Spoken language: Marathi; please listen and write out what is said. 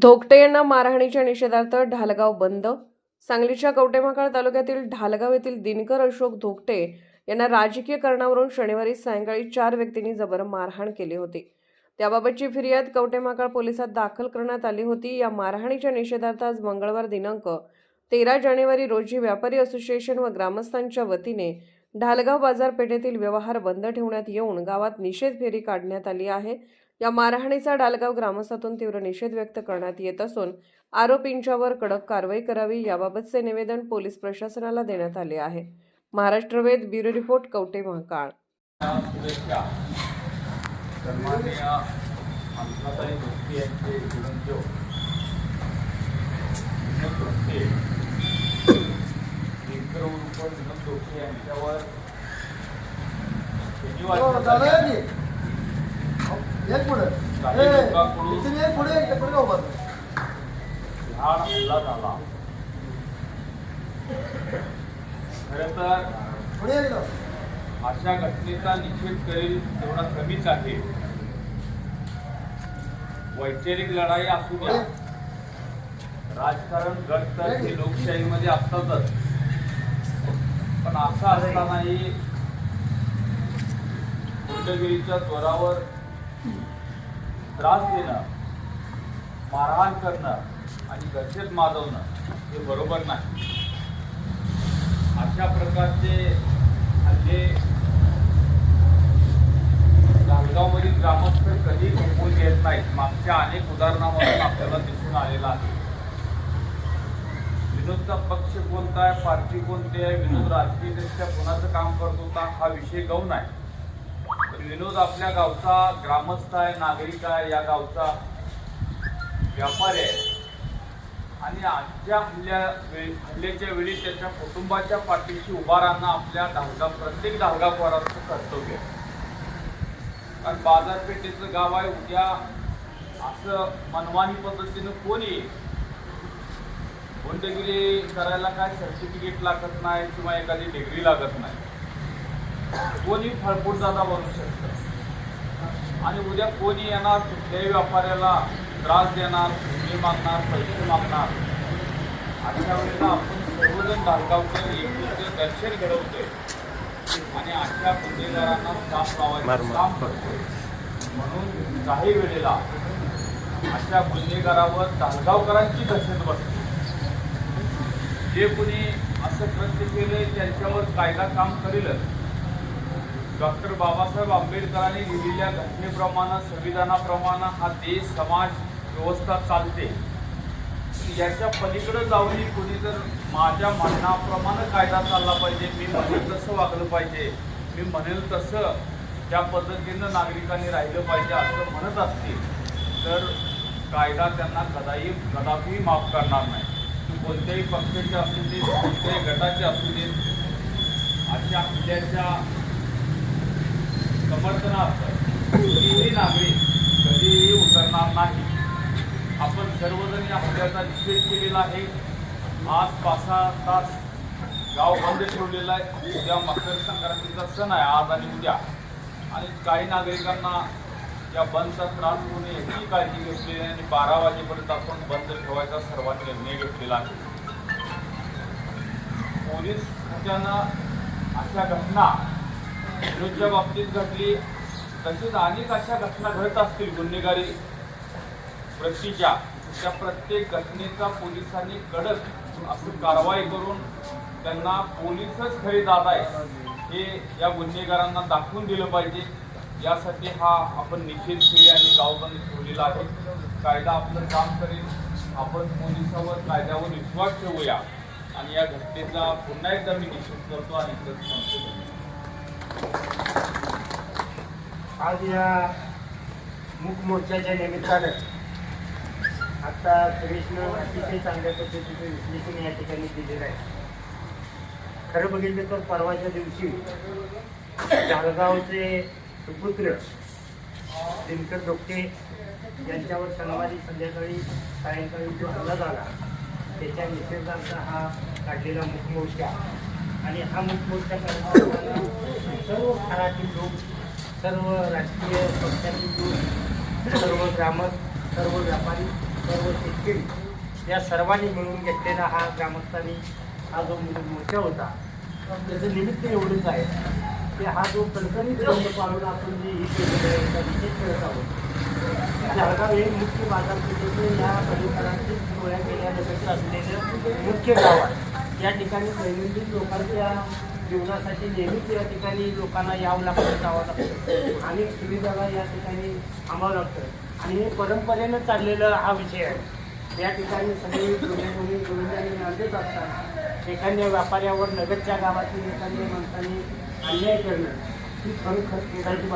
धोकटे यांना मारहाणीच्या निषेधार्थ ढालगाव बंद. सांगलीच्या कवठेमहांकाळ तालुक्यातील ढालगाव येथील दिनकर अशोक धोकटे यांना राजकीय कारणावरून शनिवारी सायंकाळी 4 व्यक्तींनी जबर मारहाण केली होती. त्याबाबतची फिर्याद कवठेमहांकाळ पोलिसात दाखल करण्यात आली होती. या मारहाणीच्या निषेधार्थ आज मंगळवार दिनांक 13 जानेवारी रोजी व्यापारी असोसिएशन व ग्रामस्थांच्या वतीने ढालगाव बाजारपेठेतील व्यवहार बंद ठेवण्यात येऊन गावात निषेध फेरी काढण्यात आली आहे. या मारहाणीचा ढालगाव ग्रामस्थातून तीव्र निषेध व्यक्त करण्यात येत असून आरोपींच्यावर कडक कारवाई करावी याबाबतचे निवेदन पोलीस प्रशासनाला देण्यात आले आहे. महाराष्ट्र वेद ब्युरो रिपोर्ट कवठेमहांकाळ. खरं तर अशा घटनेचा निषेध करेल तेवढा कमीच आहे. वैचारिक लढाई असू द्या, राजकारण गट तर हे लोकशाहीमध्ये असतातच, पण असं असतानाही गुंडगिरीच्या जोरावर त्रास देणं, मारहाण करणं आणि दहशत माजवणं हे बरोबर नाही. अशा प्रकारचे हल्ले ढालगावमधील ग्रामस्थ कधी थोपवून घेत नाहीत. मागच्या अनेक उदाहरणामधून आपल्याला दिसून आलेला आहे. विनोदचा पक्ष कोणता आहे, पार्टी कोणती आहे, विनोद राजकीयदृष्ट्या कोणाचं काम करत होता हा विषय गौण आहे. पण विनोद आपल्या गावचा ग्रामस्थ आहे, नागरिक आहे, या गावचा व्यापारी आहे आणि आजच्या हल्ल्याच्या वेळी त्याच्या कुटुंबाच्या पाठीशी उभा राहणं आपल्या प्रत्येक ढालगावकरांचं कर्तव्य आहे. कारण बाजारपेठेचं गाव आहे. उद्या असं मनमानी पद्धतीनं कोण येईल. गुंडगिरी करायला काय सर्टिफिकेट लागत नाही किंवा एखादी डिग्री लागत नाही. कोणी फळफूट दादा बनू शकतं आणि उद्या कोणी येणार, कुठल्याही व्यापाऱ्याला त्रास देणार, भूमी मागणार, पैसे मागणार. अशा वेळेला आपण सर्वजण ढालगावकर एकत्र दर्शन घडवतोय आणि अशा गुन्हेगारांना साथ लावायचं काम करतोय. म्हणून काही वेळेला अशा गुन्हेगारावर ढालगावकरांची दहशत बसते. जे कोणी असं कृत्य केलंय त्यांच्यावर कायदा काम करेलच. डॉक्टर बाबासाहेब आंबेडकरांनी लिहिलेल्या घटनेप्रमाणे, संविधानाप्रमाणे हा देश, समाज व्यवस्था चालते. याच्या पलीकडे जाऊन कोणी जर माझ्या म्हणण्याप्रमाणे कायदा चालला पाहिजे, मी म्हणेल तसं वागलं पाहिजे, मी म्हणेल तसं त्या पद्धतीनं नागरिकांनी राहिलं पाहिजे असं म्हणत असतील तर कायदा त्यांना कदापि माफ करणार नाही. कोणत्याही पक्षाचे असू देत, कोणत्याही गटाचे असू देत, अशा हल्ल्याच्या समर्थनार्थ कोणीही नागरिक कधीही उतरणार नाही. आपण सर्वजण या हल्ल्याचा निषेध केलेला आहे. आज 5-6 तास गाव बंद ठेवलेला आहे. उद्या मकर संक्रांतीचा सण आहे, आज आणि उद्या, आणि काही नागरिकांना या बंदचा त्रास होऊ नये याची काळजी घेतलेली आहे आणि 12 वाजेपर्यंत आपण बंद ठेवायचा सर्वांनी निर्णय घेतलेला आहे. पोलीस खात्यानं अशा घटना विनोदच्या बाबतीत घडली, तसेच अनेक अशा घटना घडत असतील गुन्हेगारी वृत्तीच्या. त्या प्रत्येक घटनेचा पोलिसांनी कडक असं कारवाई करून त्यांना पोलीसच खरे दादा आहे हे या गुन्हेगारांना दाखवून दिलं पाहिजे. यासाठी हा आपण निषेध केली आणि गावबंद ठेवलेला आहे. कायदा आपलं काम करेल. आपण पोलिसावर, कायद्यावर विश्वास ठेवूया आणि या घटनेचा पुन्हा एकदा मी निषेध करतो आणि आज या मूक मोर्चाच्या निमित्तानं आता सुरेशनं अतिशय चांगल्या पद्धतीचं विश्लेषण या ठिकाणी दिलेलं आहे. खरं बघितलं तर परवाच्या दिवशी ढालगावचे सुपुत्र दिनकर धोकटे यांच्यावर शनिवारी सायंकाळी जो हल्ला झाला त्याच्या निषेधार्थ हा काढलेला मूक मोर्चा. आणि हा मूक मोर्चा करताना सर्व घरातील लोक, सर्व राजकीय पक्षातील लोक, सर्व ग्रामस्थ, सर्व व्यापारी सर्व शेतकरी या सर्वांनी मिळून घेतलेला हा ग्रामस्थांनी हा जो मोर्चा होता त्याचं निमित्त एवढंच आहे की हा जो कणकणीत बंद पाळून आपण जी ही केलेली आहे त्याचा निषेध करत आहोत. जळगाव हे मुख्य बाजारपेठेचं या परिसरातील डोळ्या गेल्यानंतर असलेलं मुख्य गाव आहे. या ठिकाणी दैनंदिन लोकांच्या जीवनासाठी नेहमीच या ठिकाणी लोकांना यावं लागतं, जावं लागतं, अनेक सुविधाला या ठिकाणी थांबावं लागतं आणि हे परंपरेनं चाललेला हा विषय आहे. या ठिकाणी सगळे जोडून आणत असताना एखाद्या व्यापाऱ्यावर लगतच्या गावातील एखाद्या माणसाने अन्याय करणं ही खरोखर खेळाची बाब